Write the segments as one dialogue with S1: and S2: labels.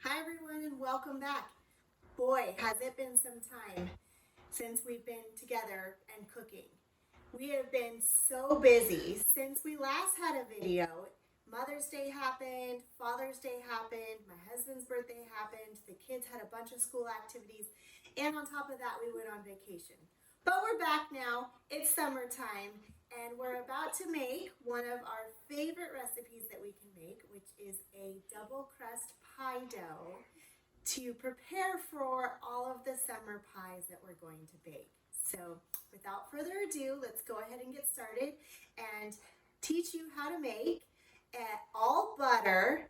S1: Hi everyone and welcome back. Boy, has it been some time since we've been together and cooking. We have been so busy since we last had a video. Mother's Day happened, Father's Day happened, my husband's birthday happened, the kids had a bunch of school activities, and on top of that we went on vacation. But we're back now, it's summertime, and we're about to make one of our favorite recipes that we can make, which is a double crust pie dough to prepare for all of the summer pies that we're going to bake. So without further ado, let's go ahead and get started and teach you how to make an all butter,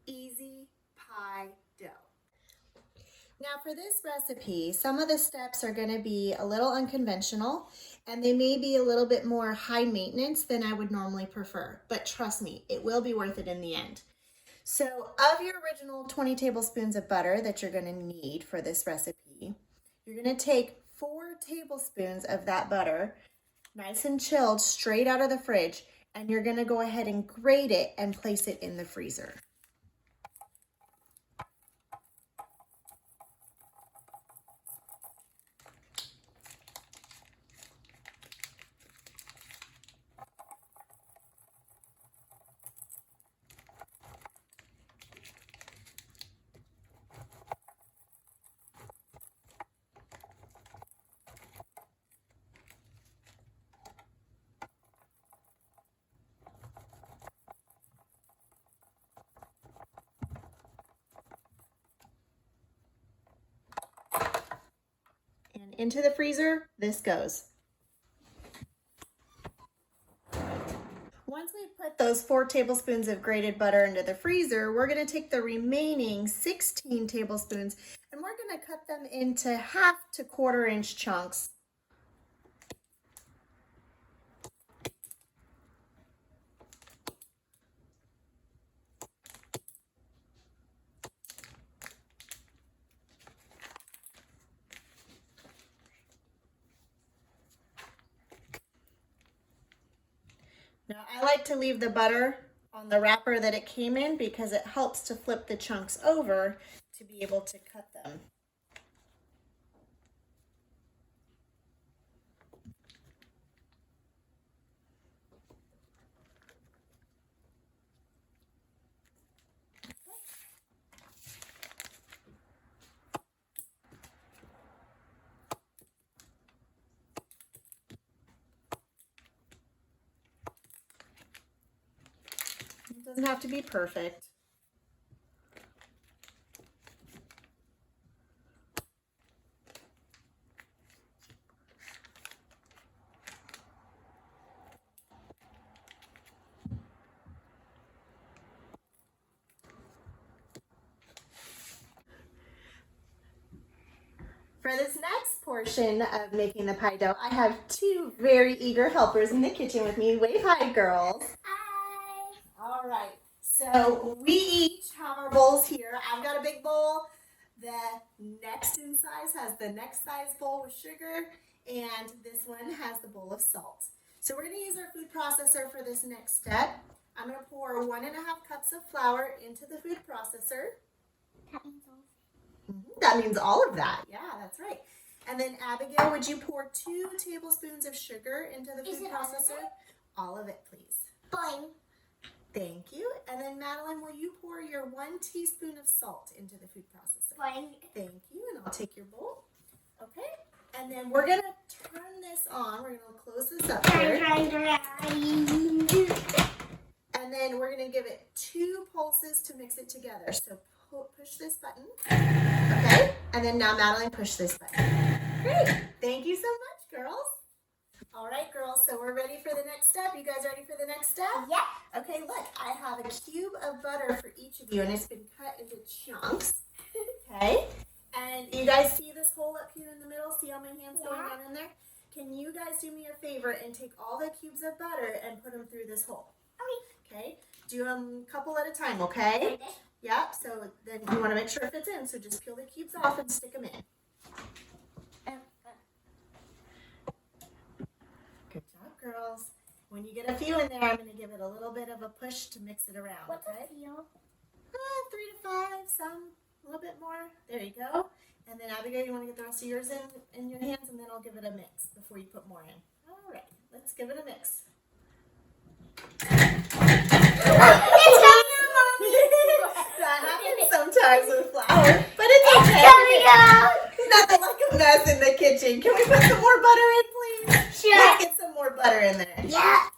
S1: easy pie dough. Now for this recipe, some of the steps are going to be a little unconventional and they may be a little bit more high maintenance than I would normally prefer, but trust me, it will be worth it in the end. So of your original 20 tablespoons of butter that you're going to need for this recipe, you're going to take 4 tablespoons of that butter, nice and chilled, straight out of the fridge, and you're going to go ahead and grate it and place it in the freezer. And into the freezer, this goes. Once we put those 4 tablespoons of grated butter into the freezer, we're going to take the remaining 16 tablespoons and we're going to cut them into 1/2 to 1/4 inch chunks. Now I like to leave the butter on the wrapper that it came in because it helps to flip the chunks over to be able to cut them. It doesn't have to be perfect. For this next portion of making the pie dough, I have 2 very eager helpers in the kitchen with me. Wave hi, girls.
S2: Hi.
S1: All right, so we each have our bowls here. I've got a big bowl. The next in size has the next size bowl with sugar, and this one has the bowl of salt. So we're going to use our food processor for this next step. I'm going to pour 1 1/2 cups of flour into the food processor. That means all of that. Yeah, that's right. And then Abigail, would you pour 2 tablespoons of sugar into the food processor? All of it, please.
S2: Fine.
S1: Thank you. And then Madeline, will you pour your 1 teaspoon of salt into the food processor?
S2: Fine.
S1: Thank you. And I'll take your bowl. Okay. And then we're going to turn this on. We're going to close this up here. And then we're going to give it 2 pulses to mix it together. So push this button. Okay. And then now Madeline, push this button. Great. Thank you so much, girls. All right, girls, so we're ready for the next step. You guys ready for the next step?
S2: Yeah.
S1: Okay, look, I have a cube of butter for each of you, and it's been cut into chunks. Okay, and you guys see this hole up here in the middle? See how my hand's going down in there? Can you guys do me a favor and take all the cubes of butter and put them through this hole? Okay, do them a couple at a time, okay? Yep, so then you want to make sure it fits in, so just peel the cubes off and stick them in. Good job, girls. When you get a few in there, I'm going to give it a little bit of a push to mix it around,
S2: What's
S1: okay?
S2: a feel?
S1: 3 to 5, some a little bit more. There you go. And then Abigail, you want to get the rest of yours in your hands, and then I'll give it a mix before you put more in. All right, let's give it a mix. That happens sometimes with flour, but it's okay. Nothing like a mess in the kitchen. Can we put some more butter in, please?
S2: Sure.
S1: Let's get some more butter in there.
S2: Yeah.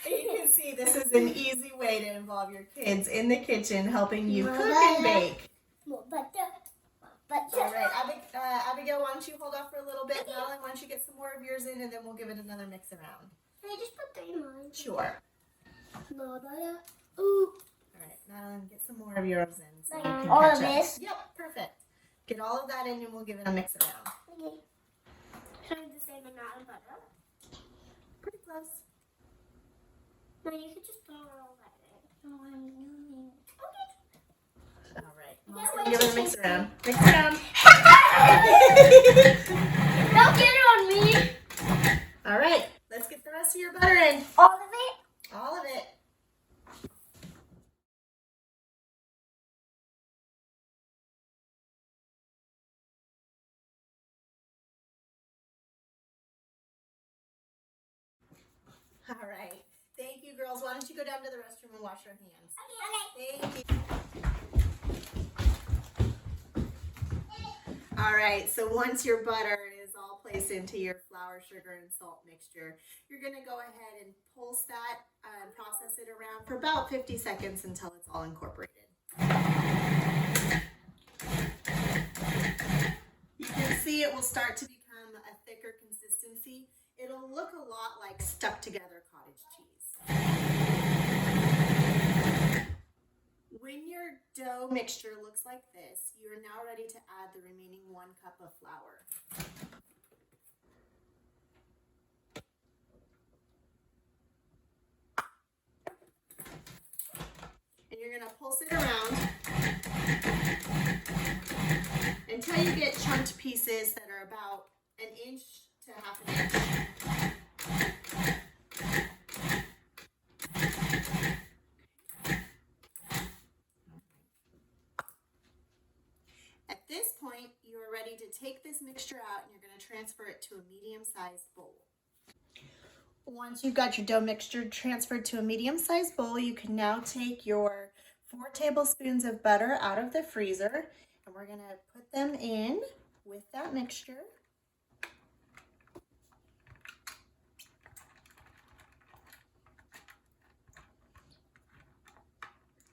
S1: You can see this is an easy way to involve your kids in the kitchen, helping you cook and bake. All right, Abigail, why don't you hold off for a little bit? Madeline, why don't you get some more of yours in, and then we'll give it another mix around.
S2: Can I just put 3 in mine?
S1: Sure.
S2: Ooh.
S1: All right, Madeline, get some more of yours in. So you can
S2: All
S1: catch
S2: of
S1: up.
S2: this?
S1: Yep, perfect. Get all of that in, and we'll give it a mix around.
S2: Okay. Should I have the same amount of butter?
S1: Pretty close.
S2: No, you could just throw all that in. Oh, I'm doing. Okay.
S1: All right, well, let's give it a mix around. Mix around.
S2: Don't get it on me.
S1: All right, let's get the rest of your butter in.
S2: All of it?
S1: All of it. All right. Thank you, girls. Why don't you go down to the restroom and wash your hands?
S2: Okay.
S1: Thank you. All right, so once your butter is all placed into your flour, sugar, and salt mixture, you're going to go ahead and pulse that and process it around for about 50 seconds until it's all incorporated. You can see it will start to become a thicker consistency. It'll look a lot like stuck together cottage cheese. When your dough mixture looks like this, you are now ready to add the remaining 1 cup of flour. And you're going to pulse it around until you get chunked pieces that are about 1 inch to 1/2 inch. At this point, you are ready to take this mixture out and you're going to transfer it to a medium-sized bowl. Once you've got your dough mixture transferred to a medium-sized bowl, you can now take your 4 tablespoons of butter out of the freezer, and we're going to put them in with that mixture.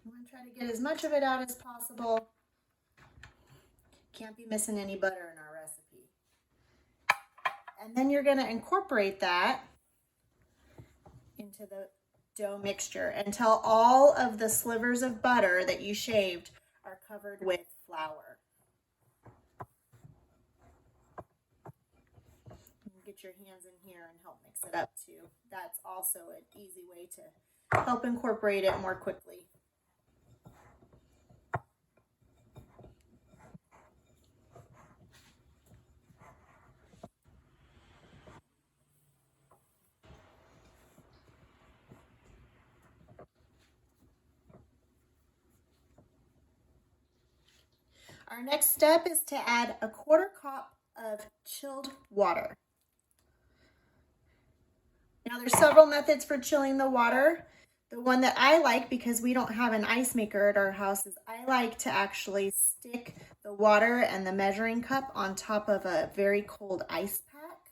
S1: You want to try to get as much of it out as possible. Can't be missing any butter in our recipe. And then you're going to incorporate that into the dough mixture until all of the slivers of butter that you shaved are covered with flour. You can get your hands in here and help mix it up too. That's also an easy way to help incorporate it more quickly. Our next step is to add a 1/4 cup of chilled water. Now there's several methods for chilling the water. The one that I like, because we don't have an ice maker at our house, is I like to actually stick the water and the measuring cup on top of a very cold ice pack,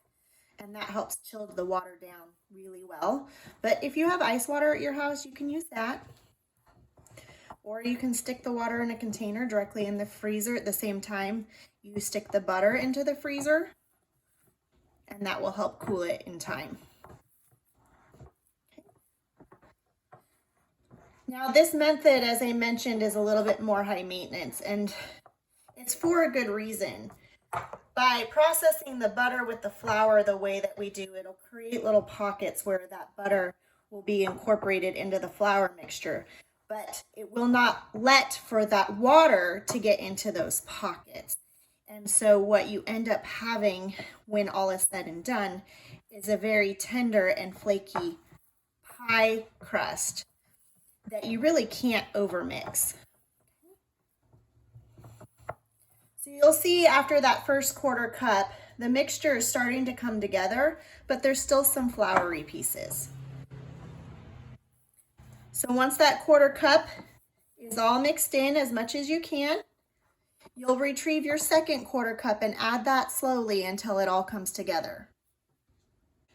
S1: and that helps chill the water down really well. But if you have ice water at your house, you can use that. Or you can stick the water in a container directly in the freezer at the same time you stick the butter into the freezer, and that will help cool it in time. Okay. Now this method, as I mentioned, is a little bit more high maintenance, and it's for a good reason. By processing the butter with the flour the way that we do, it'll create little pockets where that butter will be incorporated into the flour mixture. But it will not let for that water to get into those pockets. And so what you end up having when all is said and done is a very tender and flaky pie crust that you really can't overmix. So you'll see after that first quarter cup, the mixture is starting to come together, but there's still some floury pieces. So once that quarter cup is all mixed in as much as you can, you'll retrieve your second quarter cup and add that slowly until it all comes together.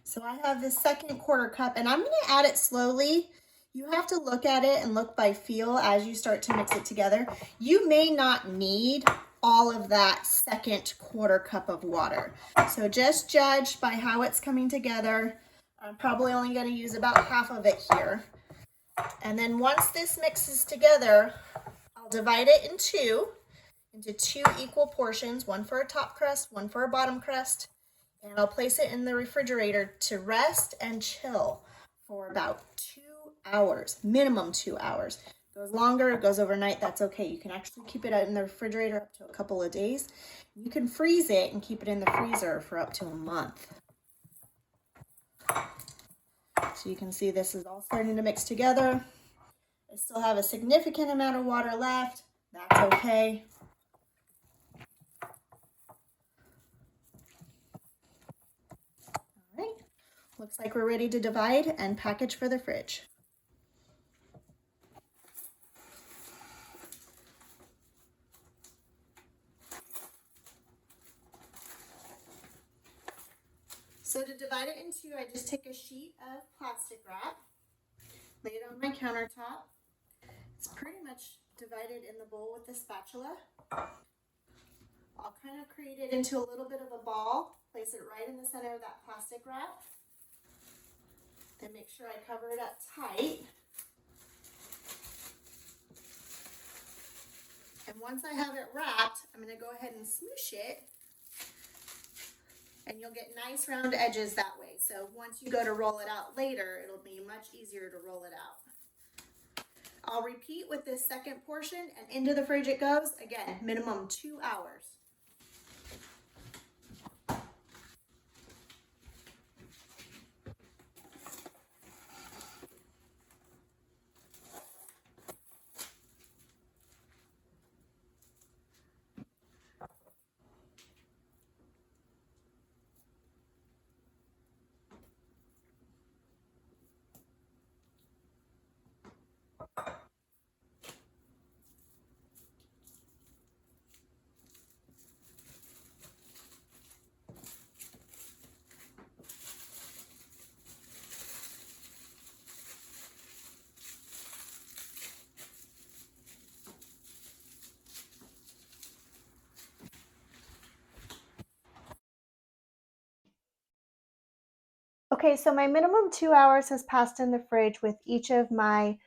S1: So I have this second quarter cup and I'm going to add it slowly. You have to look at it and look by feel as you start to mix it together. You may not need all of that second quarter cup of water. So just judge by how it's coming together. I'm probably only going to use about half of it here. And then once this mixes together, I'll divide it into two equal portions, one for a top crust, one for a bottom crust. And I'll place it in the refrigerator to rest and chill for about 2 hours, minimum 2 hours. If it goes longer, it goes overnight, that's okay. You can actually keep it out in the refrigerator up to a couple of days. You can freeze it and keep it in the freezer for up to a month. So you can see this is all starting to mix together. I still have a significant amount of water left. That's okay. All right, looks like we're ready to divide and package for the fridge. So to divide it in two, I just take a sheet of plastic wrap, lay it on my countertop. It's pretty much divided in the bowl with the spatula. I'll kind of create it into a little bit of a ball, place it right in the center of that plastic wrap. Then make sure I cover it up tight. And once I have it wrapped, I'm going to go ahead and smoosh it. And you'll get nice round edges that way. So once you go to roll it out later, it'll be much easier to roll it out. I'll repeat with this second portion and into the fridge it goes. Again, minimum 2 hours. Okay, so my minimum 2 hours has passed in the fridge with each of my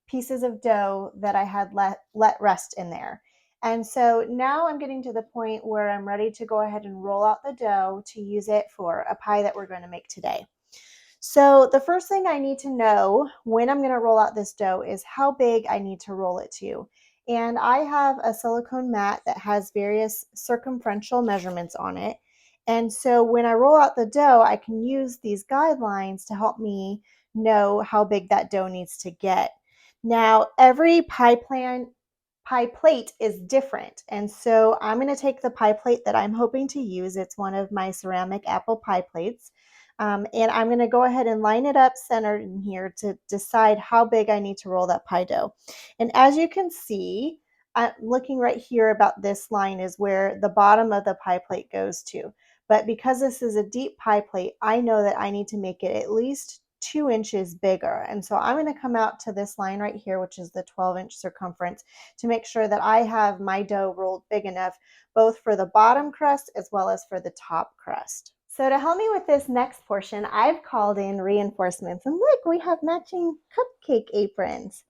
S1: pieces of dough that I had let rest in there. And so now I'm getting to the point where I'm ready to go ahead and roll out the dough to use it for a pie that we're going to make today. So the first thing I need to know when I'm going to roll out this dough is how big I need to roll it to. And I have a silicone mat that has various circumferential measurements on it. And so when I roll out the dough, I can use these guidelines to help me know how big that dough needs to get. Now, every pie plate is different. And so I'm going to take the pie plate that I'm hoping to use. It's one of my ceramic apple pie plates. And I'm going to go ahead and line it up centered in here to decide how big I need to roll that pie dough. And as you can see, I'm looking right here about this line is where the bottom of the pie plate goes to. But because this is a deep pie plate, I know that I need to make it at least 2 inches bigger. And so I'm going to come out to this line right here, which is the 12-inch circumference, to make sure that I have my dough rolled big enough, both for the bottom crust as well as for the top crust. So to help me with this next portion, I've called in reinforcements. And look, we have matching cupcake aprons.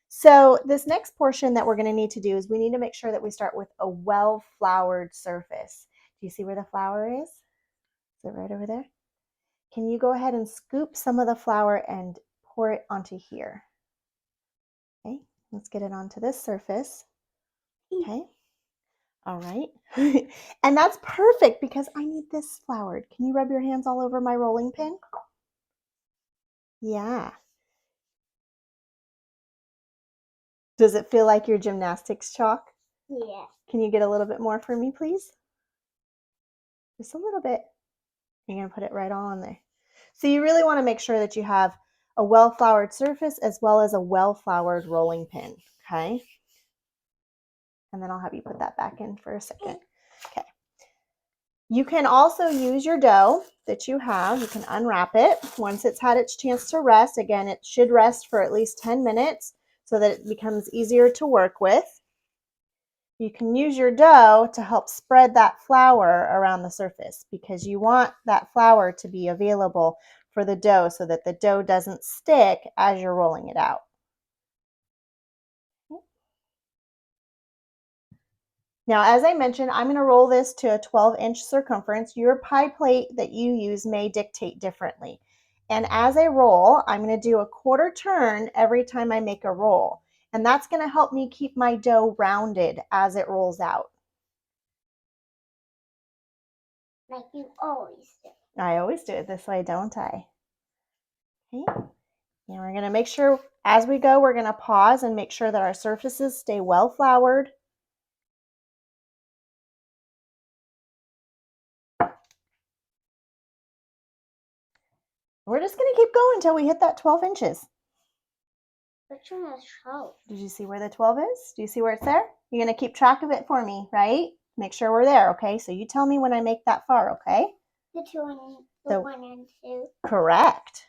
S1: So this next portion that we're going to need to do is we need to make sure that we start with a well-floured surface. Do you see where the flour is? Is it right over there? Can you go ahead and scoop some of the flour and pour it onto here? Okay, let's get it onto this surface. Okay, All right. And that's perfect because I need this floured. Can you rub your hands all over my rolling pin? Yeah. Does it feel like your gymnastics chalk?
S2: Yeah.
S1: Can you get a little bit more for me, please? Just a little bit. You're going to put it right on there. So you really want to make sure that you have a well-floured surface as well as a well-floured rolling pin, okay? And then I'll have you put that back in for a second. Okay. You can also use your dough that you have. You can unwrap it once it's had its chance to rest. Again, it should rest for at least 10 minutes so that it becomes easier to work with. You can use your dough to help spread that flour around the surface because you want that flour to be available for the dough so that the dough doesn't stick as you're rolling it out. Now, as I mentioned, I'm going to roll this to a 12-inch circumference. Your pie plate that you use may dictate differently. And as I roll, I'm going to do a quarter turn every time I make a roll. And that's going to help me keep my dough rounded as it rolls out.
S2: Like you always do.
S1: I always do it this way, don't I? Okay. And we're going to make sure as we go, we're going to pause and make sure that our surfaces stay well floured. We're just going to keep going until we hit that 12 inches.
S2: Which one is 12?
S1: Did you see where the 12 is? Do you see where it's there? You're going to keep track of it for me, right? Make sure we're there, okay? So you tell me when I make that far, okay?
S2: The 2 and the 1 and 2.
S1: Correct.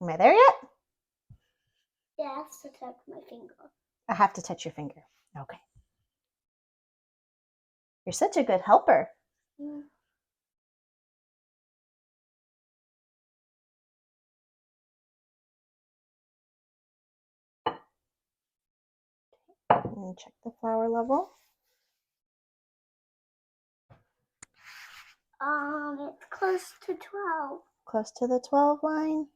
S1: Am I there yet?
S2: Yeah, I have to touch my finger.
S1: I have to touch your finger. Okay. You're such a good helper.
S2: Mm.
S1: And check the flour level.
S2: It's close to 12.
S1: Close to the 12 line.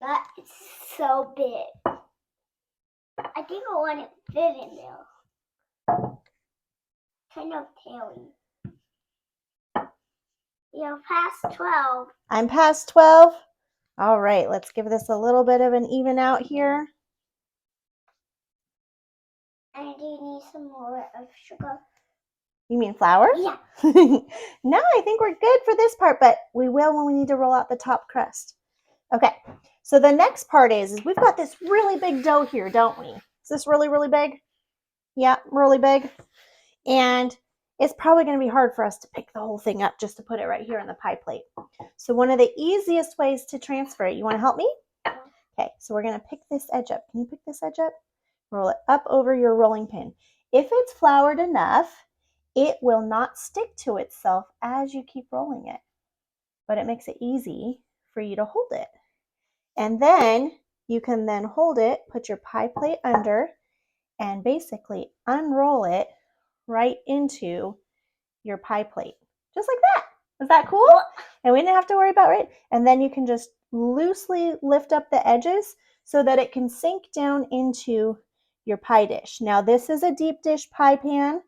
S2: That is so big. I think I want it fit in there. Kind of tailing. You're past 12.
S1: I'm past 12. All right, let's give this a little bit of an even out here.
S2: And do you need some more of sugar?
S1: You mean flour?
S2: Yeah.
S1: No, I think we're good for this part, but we will when we need to roll out the top crust. Okay, so the next part is we've got this really big dough here, don't we? Is this really, really big? Yeah, really big. And it's probably going to be hard for us to pick the whole thing up just to put it right here on the pie plate. So one of the easiest ways to transfer it, you want to help me? Okay, so we're going to pick this edge up. Can you pick this edge up? Roll it up over your rolling pin. If it's floured enough, it will not stick to itself as you keep rolling it, but it makes it easy for you to hold it. And then you can then hold it, put your pie plate under, and basically unroll it right into your pie plate. Just like that. Is that cool? And we didn't have to worry about it. And then you can just loosely lift up the edges so that it can sink down into your pie dish. Now this is a deep dish pie pan,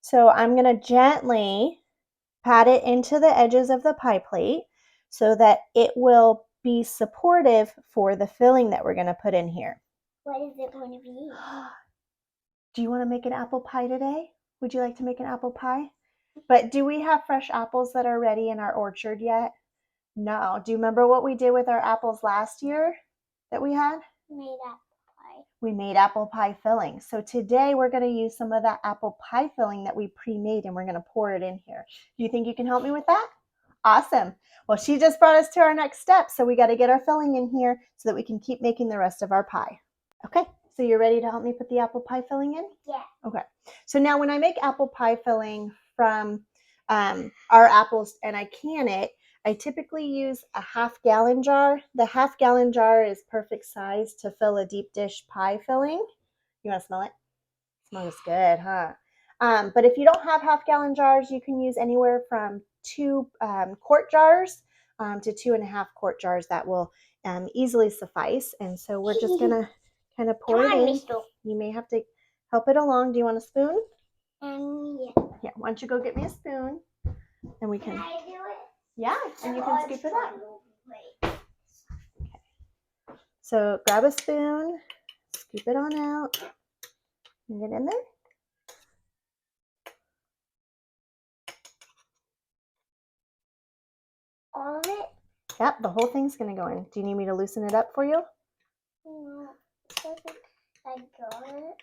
S1: so I'm going to gently pat it into the edges of the pie plate so that it will be supportive for the filling that we're going to put in here.
S2: What is it going to be?
S1: Do you want to make an apple pie today? Would you like to make an apple pie? But do we have fresh apples that are ready in our orchard yet? No. Do you remember what we did with our apples last year that we had?
S2: Made apple pie.
S1: We made apple pie filling. So today we're going to use some of that apple pie filling that we pre-made and we're going to pour it in here. Do you think you can help me with that? Awesome. Well, she just brought us to our next step. So we got to get our filling in here so that we can keep making the rest of our pie. Okay. So you're ready to help me put the apple pie filling in?
S2: Yeah.
S1: Okay. So now when I make apple pie filling from our apples and I can it, I typically use a half-gallon jar. The half-gallon jar is perfect size to fill a deep dish pie filling. You want to smell it?
S3: Smells good, huh? But if you don't have half-gallon jars, you can use anywhere from 2 quart jars to 2.5 quart jars. That will easily suffice. And so we're just gonna kind of pour it in. You may have to help it along. Do you want a spoon?
S2: Yeah.
S3: Yeah, why don't you go get me a spoon and we can
S2: I do it?
S3: Yeah, and you can scoop it up. Okay. So grab a spoon, scoop it on out, and get in there.
S2: All of it?
S3: Yep, the whole thing's gonna go in. Do you need me to loosen it up for you?
S2: No, I got it.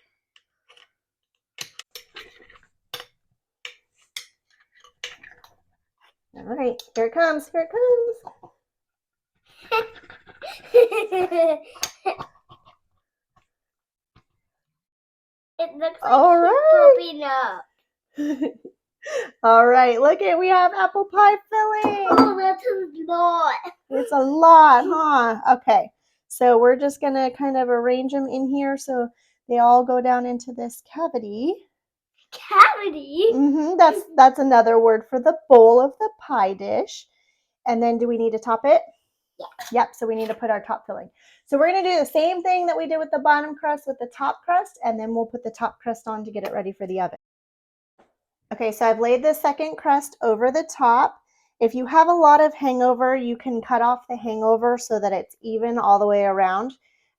S3: All right, here it comes, here it comes.
S2: It looks like
S3: All
S2: it's
S3: right.
S2: popping up.
S3: All right, look at, we have apple pie filling.
S2: Oh, that's a lot.
S3: It's a lot, huh? Okay, so we're just gonna kind of arrange them in here so they all go down into this cavity.
S2: Cavity?
S3: That's another word for the bowl of the pie dish. And then do we need to top it?
S2: Yeah.
S3: Yep, so we need to put our top filling. So we're going to do the same thing that we did with the bottom crust with the top crust, and then we'll put the top crust on to get it ready for the oven. Okay, so I've laid the second crust over the top. If you have a lot of hangover, you can cut off the hangover so that it's even all the way around.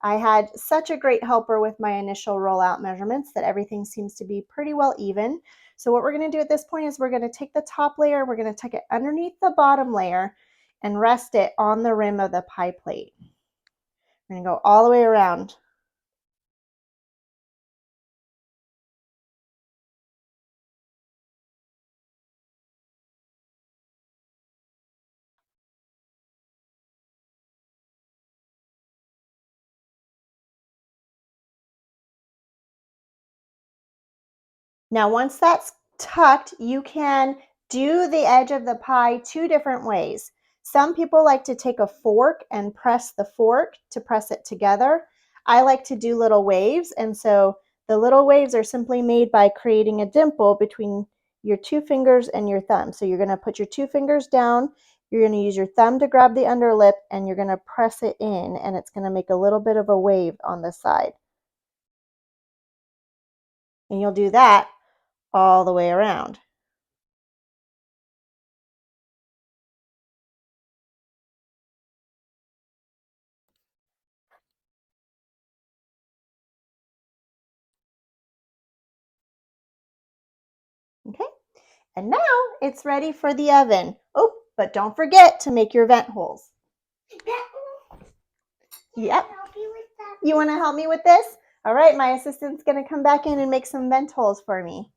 S3: I had such a great helper with my initial rollout measurements that everything seems to be pretty well even. So what we're going to do at this point is we're going to take the top layer, we're going to tuck it underneath the bottom layer and rest it on the rim of the pie plate. We're going to go all the way around. Now, once that's tucked, you can do the edge of the pie 2 different ways. Some people like to take a fork and press the fork to press it together. I like to do little waves, and so the little waves are simply made by creating a dimple between your 2 fingers and your thumb. So you're going to put your 2 fingers down, you're going to use your thumb to grab the under lip, and you're going to press it in, and it's going to make a little bit of a wave on the side. And you'll do that all the way around. Okay, and now it's ready for the oven. Oh, but don't forget to make your vent holes. Yep. You want to help me with this? All right, my assistant's going to come back in and make some vent holes for me.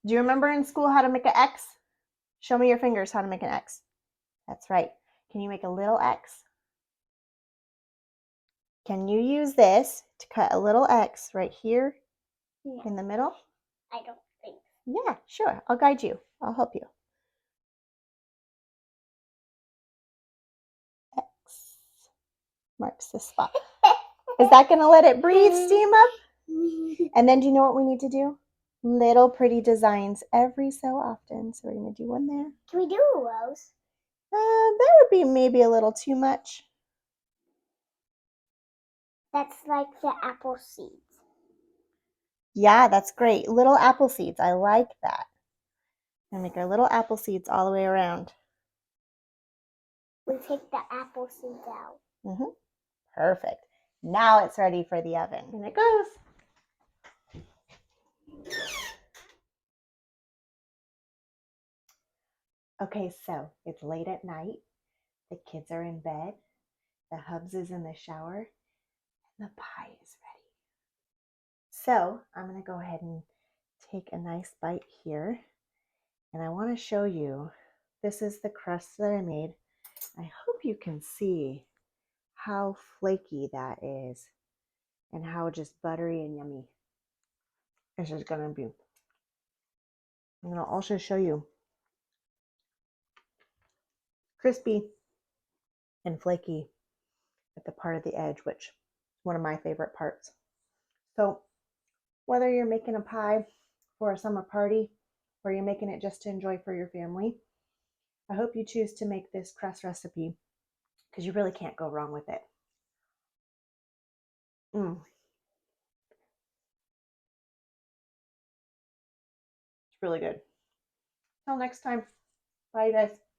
S3: Do you remember in school how to make an X? Show me your fingers how to make an X. That's right. Can you make a little X? Can you use this to cut a little X right here in the middle?
S2: I don't think.
S3: Yeah, sure. I'll guide you. I'll help you. X marks the spot. Is that going to let it breathe, steam up? And then do you know what we need to do? Little pretty designs every so often. So we're going to do one there.
S2: Can we do a rose?
S3: That would be maybe a little too much.
S2: That's like the apple seeds.
S3: Yeah, that's great. Little apple seeds. I like that. And make our little apple seeds all the way around.
S2: We take the apple seeds out.
S3: Perfect. Now it's ready for the oven. And it goes. Okay, so it's late at night. The kids are in bed. The hubs is in the shower. And the pie is ready. So I'm going to go ahead and take a nice bite here. And I want to show you, this is the crust that I made. I hope you can see how flaky that is and how just buttery and yummy this is going to be. I'm going to also show you crispy and flaky at the part of the edge, which is one of my favorite parts. So Whether you're making a pie for a summer party or you're making it just to enjoy for your family, I hope you choose to make this crust recipe because you really can't go wrong with it. It's really good. Till next time. Bye, you guys.